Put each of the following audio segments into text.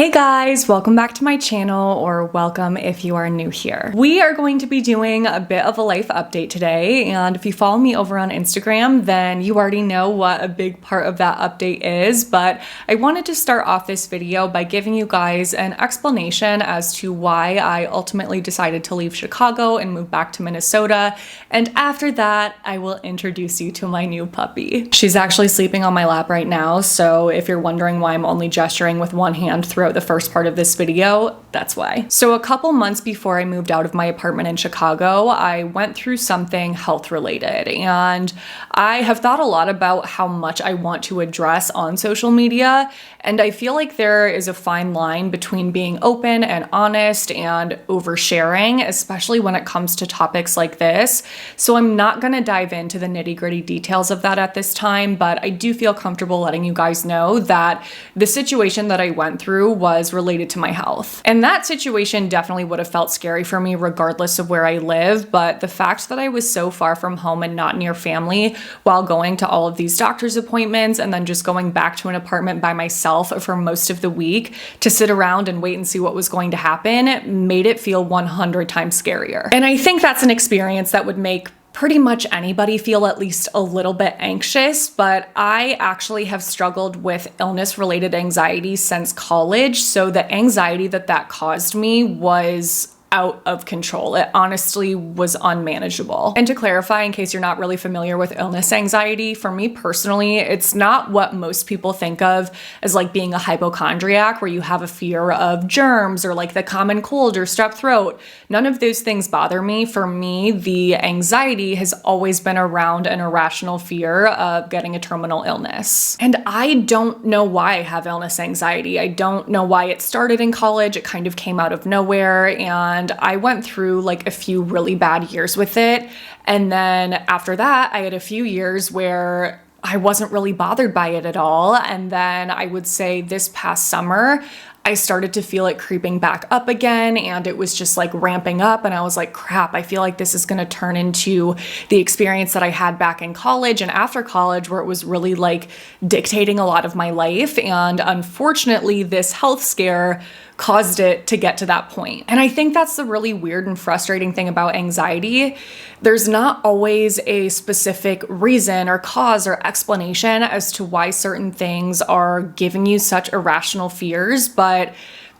Hey guys, welcome back to my channel, or welcome if you are new here. We are going to be doing a bit of a life update today, and if you follow me over on Instagram, then you already know what a big part of that update is, but I wanted to start off this video by giving you guys an explanation as to why I ultimately decided to leave Chicago and move back to Minnesota, and after that, I will introduce you to my new puppy. She's actually sleeping on my lap right now, so if you're wondering why I'm only gesturing with one hand throughout the first part of this video, that's why. So a couple months before I moved out of my apartment in Chicago, I went through something health related, and I have thought a lot about how much I want to address on social media, and I feel like there is a fine line between being open and honest and oversharing, especially when it comes to topics like this. So I'm not gonna dive into the nitty-gritty details of that at this time, but I do feel comfortable letting you guys know that the situation that I went through was related to my health. And that situation definitely would have felt scary for me regardless of where I live, but the fact that I was so far from home and not near family while going to all of these doctor's appointments and then just going back to an apartment by myself for most of the week to sit around and wait and see what was going to happen made it feel 100 times scarier. And I think that's an experience that would make pretty much anybody feel at least a little bit anxious, but I actually have struggled with illness-related anxiety since college, so the anxiety that caused me was out of control. It honestly was unmanageable. And to clarify, in case you're not really familiar with illness anxiety, for me personally, it's not what most people think of as like being a hypochondriac, where you have a fear of germs or like the common cold or strep throat. None of those things bother me. For me, the anxiety has always been around an irrational fear of getting a terminal illness. And I don't know why I have illness anxiety. I don't know why it started in college. It kind of came out of nowhere, and I went through like a few really bad years with it. And then after that, I had a few years where I wasn't really bothered by it at all. And then I would say this past summer, I started to feel it creeping back up again, and it was just like ramping up, and I was like, crap, I feel like this is gonna turn into the experience that I had back in college and after college, where it was really like dictating a lot of my life. And unfortunately, this health scare caused it to get to that point. And I think that's the really weird and frustrating thing about anxiety. There's not always a specific reason or cause or explanation as to why certain things are giving you such irrational fears, but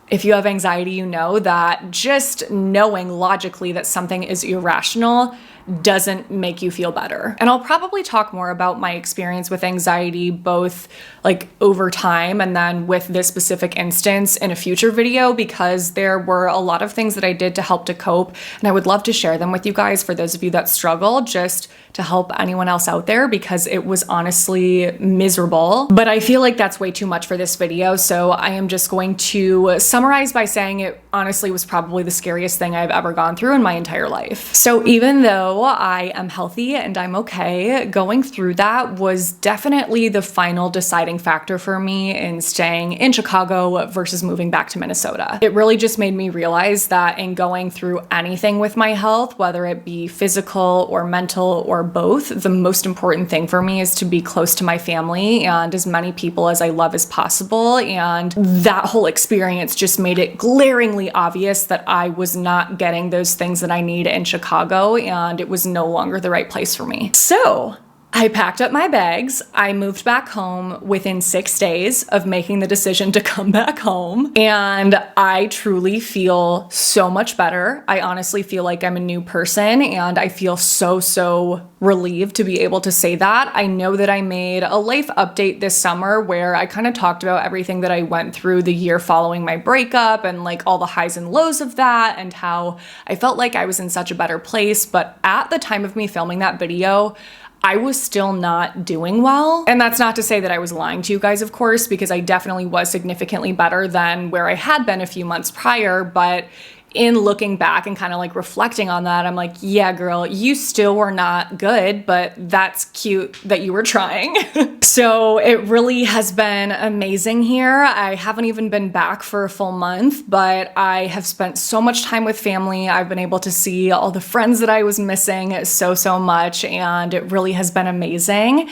if you have anxiety, you know that just knowing logically that something is irrational doesn't make you feel better. And I'll probably talk more about my experience with anxiety, both like over time and then with this specific instance in a future video, because there were a lot of things that I did to help to cope, and I would love to share them with you guys for those of you that struggle, just to help anyone else out there, because it was honestly miserable. But I feel like that's way too much for this video, so I am just going to summarize by saying it honestly was probably the scariest thing I've ever gone through in my entire life. So even though I am healthy and I'm okay, going through that was definitely the final deciding factor for me in staying in Chicago versus moving back to Minnesota. It really just made me realize that in going through anything with my health, whether it be physical or mental or both, the most important thing for me is to be close to my family and as many people as I love as possible. And that whole experience just made it glaringly obvious that I was not getting those things that I need in Chicago, and it was no longer the right place for me. So I packed up my bags. I moved back home within 6 days of making the decision to come back home. And I truly feel so much better. I honestly feel like I'm a new person, and I feel so relieved to be able to say that. I know that I made a life update this summer where I kind of talked about everything that I went through the year following my breakup and like all the highs and lows of that, and how I felt like I was in such a better place. But at the time of me filming that video, I was still not doing well. And that's not to say that I was lying to you guys, of course, because I definitely was significantly better than where I had been a few months prior. But in looking back and kind of like reflecting on that, I'm like, yeah, girl, you still were not good, but that's cute that you were trying. So it really has been amazing here. I haven't even been back for a full month, but I have spent so much time with family. I've been able to see all the friends that I was missing so much, and it really has been amazing.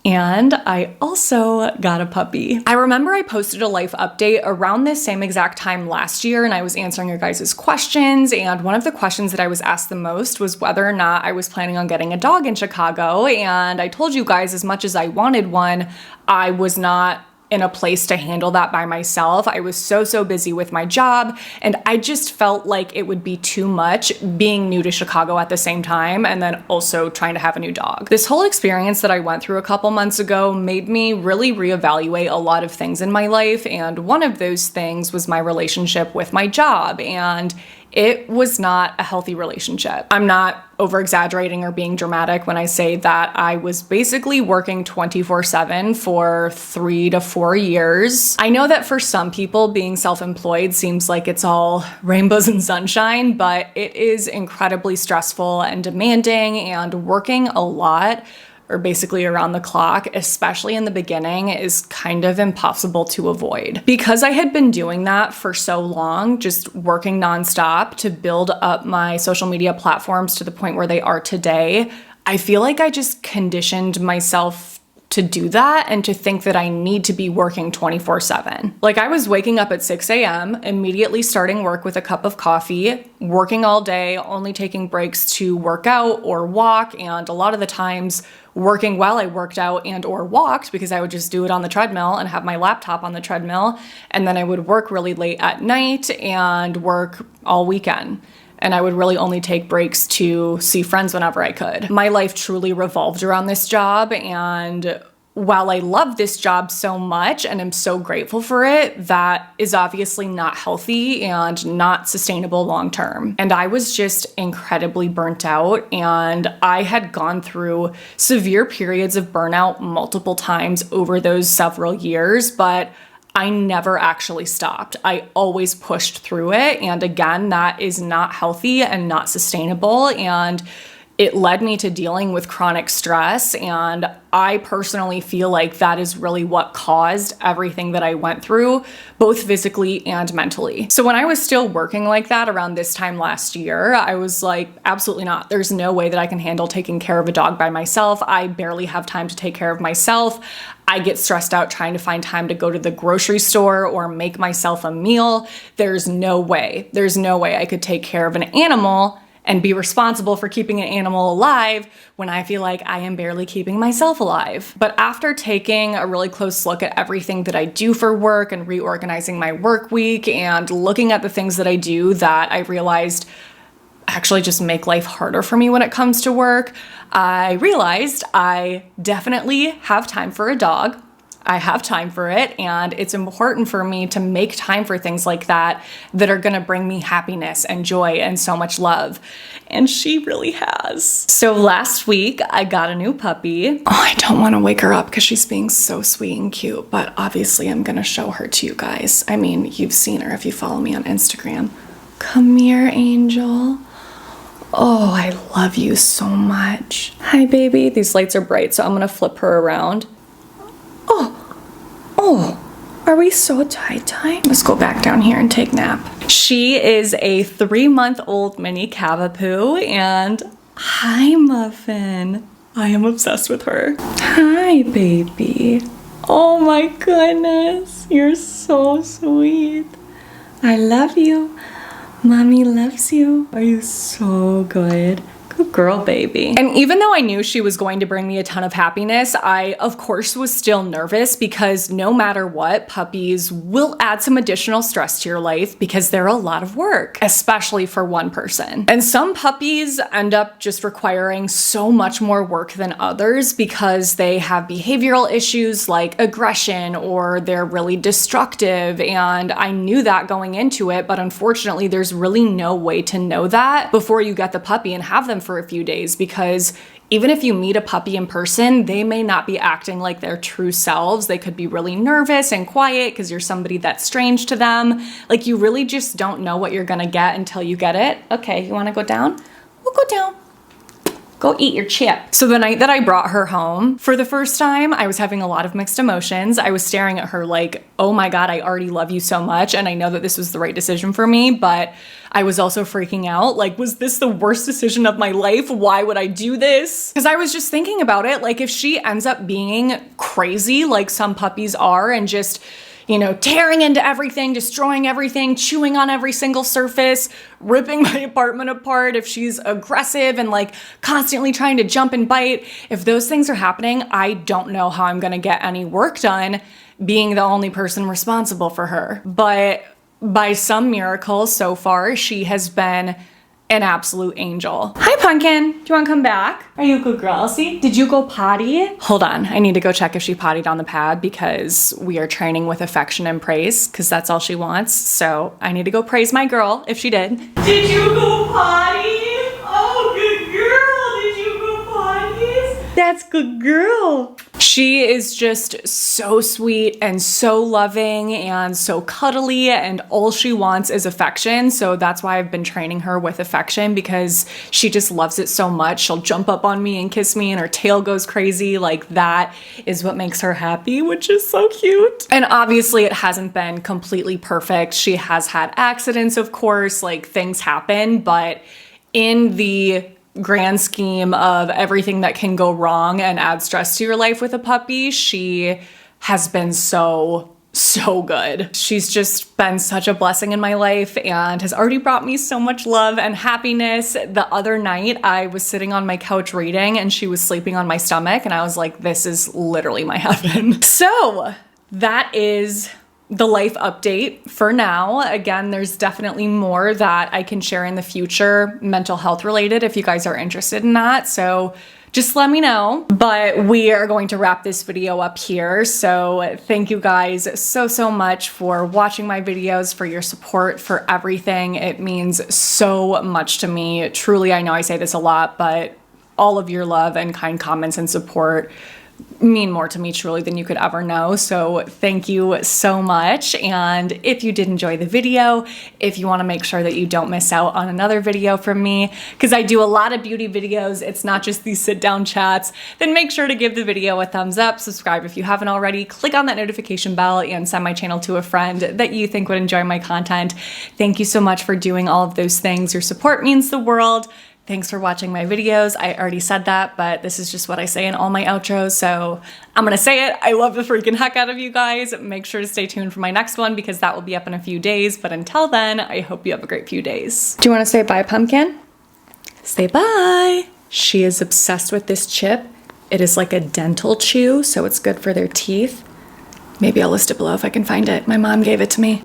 And I also got a puppy. I remember I posted a life update around this same exact time last year, and I was answering your guys' questions. And one of the questions that I was asked the most was whether or not I was planning on getting a dog in Chicago. And I told you guys, as much as I wanted one, I was not in a place to handle that by myself. I was so busy with my job, and I just felt like it would be too much being new to Chicago at the same time and then also trying to have a new dog. This whole experience that I went through a couple months ago made me really reevaluate a lot of things in my life, and one of those things was my relationship with my job, and it was not a healthy relationship. I'm not over exaggerating or being dramatic when I say that I was basically working 24/7 for 3 to 4 years. I know that for some people, being self-employed seems like it's all rainbows and sunshine, but it is incredibly stressful and demanding, and working a lot, or basically around the clock, especially in the beginning, is kind of impossible to avoid. Because I had been doing that for so long, just working nonstop to build up my social media platforms to the point where they are today, I feel like I just conditioned myself to do that and to think that I need to be working 24/7. Like, I was waking up at 6 a.m., immediately starting work with a cup of coffee, working all day, only taking breaks to work out or walk, and a lot of the times working while I worked out and or walked, because I would just do it on the treadmill and have my laptop on the treadmill, and then I would work really late at night and work all weekend. And I would really only take breaks to see friends whenever I could. My life truly revolved around this job, and while I love this job so much and am so grateful for it, that is obviously not healthy and not sustainable long term. And I was just incredibly burnt out, and I had gone through severe periods of burnout multiple times over those several years, but I never actually stopped. I always pushed through it. And again, that is not healthy and not sustainable. And it led me to dealing with chronic stress. And I personally feel like that is really what caused everything that I went through, both physically and mentally. So when I was still working like that around this time last year, I was like, absolutely not. There's no way that I can handle taking care of a dog by myself. I barely have time to take care of myself. I get stressed out trying to find time to go to the grocery store or make myself a meal. There's no way I could take care of an animal and be responsible for keeping an animal alive when I feel like I am barely keeping myself alive. But after taking a really close look at everything that I do for work and reorganizing my work week and looking at the things that I do that I realized actually just make life harder for me when it comes to work, I realized I definitely have time for a dog. I have time for it, and it's important for me to make time for things like that that are gonna bring me happiness and joy and so much love. And she really has. So last week, I got a new puppy. Oh, I don't wanna wake her up because she's being so sweet and cute, but obviously I'm gonna show her to you guys. I mean, you've seen her if you follow me on Instagram. Come here, Angel. Oh, I love you so much. Hi, baby. These lights are bright, so I'm gonna flip her around. Oh, are we so tie-tie? Let's go back down here and take a nap. She is a 3-month-old mini Cavapoo, and hi, Muffin. I am obsessed with her. Hi, baby. Oh my goodness, you're so sweet. I love you. Mommy loves you. Are you so good? Good girl, baby. And even though I knew she was going to bring me a ton of happiness, I, of course, was still nervous because no matter what, puppies will add some additional stress to your life because they're a lot of work, especially for one person. And some puppies end up just requiring so much more work than others because they have behavioral issues like aggression or they're really destructive. And I knew that going into it, but unfortunately, there's really no way to know that before you get the puppy and have them for a few days, because even if you meet a puppy in person, they may not be acting like their true selves. They could be really nervous and quiet because you're somebody that's strange to them. Like, you really just don't know what you're gonna get until you get it. Okay, you wanna go down? We'll go down. Go eat your chip. So the night that I brought her home, for the first time, I was having a lot of mixed emotions. I was staring at her like, oh my God, I already love you so much. And I know that this was the right decision for me, but I was also freaking out. Like, was this the worst decision of my life? Why would I do this? Because I was just thinking about it. Like, if she ends up being crazy, like some puppies are, and just, you know, tearing into everything, destroying everything, chewing on every single surface, ripping my apartment apart, if she's aggressive and like constantly trying to jump and bite, if those things are happening, I don't know how I'm gonna get any work done being the only person responsible for her. But by some miracle so far, she has been an absolute angel. Hi, Pumpkin. Do you want to come back? Are you a good girl, Elsie? Did you go potty? Hold on. I need to go check if she pottied on the pad because we are training with affection and praise because that's all she wants. So I need to go praise my girl if she did. Did you go potty? Oh, good girl. Did you go potties? That's good girl. She is just so sweet and so loving and so cuddly, and all she wants is affection. So that's why I've been training her with affection, because she just loves it so much. She'll jump up on me and kiss me and her tail goes crazy. Like, that is what makes her happy, which is so cute. And obviously it hasn't been completely perfect. She has had accidents, of course, like things happen, but in the grand scheme of everything that can go wrong and add stress to your life with a puppy, she has been so good. She's just been such a blessing in my life and has already brought me so much love and happiness. The other night I was sitting on my couch reading and she was sleeping on my stomach and I was like, this is literally my heaven. So that is the life update for now. Again, there's definitely more that I can share in the future, mental health related, if you guys are interested in that. So just let me know. But we are going to wrap this video up here. So thank you guys so much for watching my videos, for your support, for everything. It means so much to me. Truly, I know I say this a lot, but all of your love and kind comments and support mean more to me truly than you could ever know. So thank you so much. And if you did enjoy the video, if you want to make sure that you don't miss out on another video from me, because I do a lot of beauty videos, it's not just these sit down chats, then make sure to give the video a thumbs up, subscribe if you haven't already, click on that notification bell, and send my channel to a friend that you think would enjoy my content. Thank you so much for doing all of those things. Your support means the world. Thanks for watching my videos. I already said that, but this is just what I say in all my outros, so I'm gonna say it. I love the freaking heck out of you guys. Make sure to stay tuned for my next one because that will be up in a few days, but until then, I hope you have a great few days. Do you wanna say bye, Pumpkin? Say bye. She is obsessed with this chip. It is like a dental chew, so it's good for their teeth. Maybe I'll list it below if I can find it. My mom gave it to me.